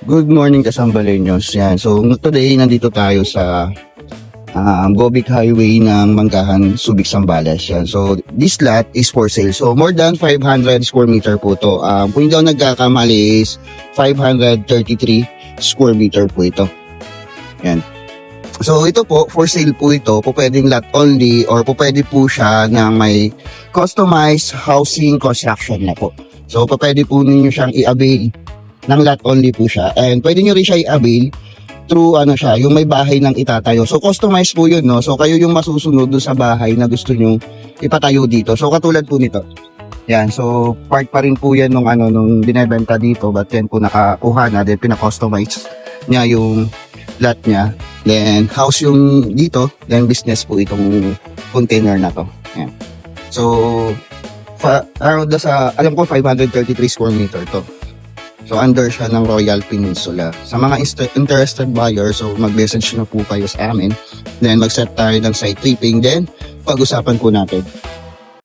Good morning Kasambaleños. Yan. So today nandito tayo sa Gobic Highway ng Manggahan, Subic, Zambales. Yan. So this lot is for sale. So more than 500 square meter po to. Kung hindi ako nagkakamali is 533 square meter po ito. Yan. So ito po, for sale po ito, po pwedeng lot only or po pwede po siya na may customized housing construction na po. So po pwede po ninyo siyang i-avail ng lot only po siya. And pwede nyo rin siya i-avail through siya, yung may bahay ng itatayo. So customized po yun, no? So kayo yung masusunod doon sa bahay na gusto nyo ipatayo dito. So katulad po nito. Yan, so part pa rin po yan nung binebenta dito, but then po nakakuha na, then pina-customize niya yung lot niya. Then house yung dito, then business po itong container na to. Yan. So around alam ko 533 square meter to. So under siya ng Royal Peninsula. Sa mga interested buyer, so mag-message na po kayo sa amin. Then mag-set tayo ng site tripping, then pag-usapan po natin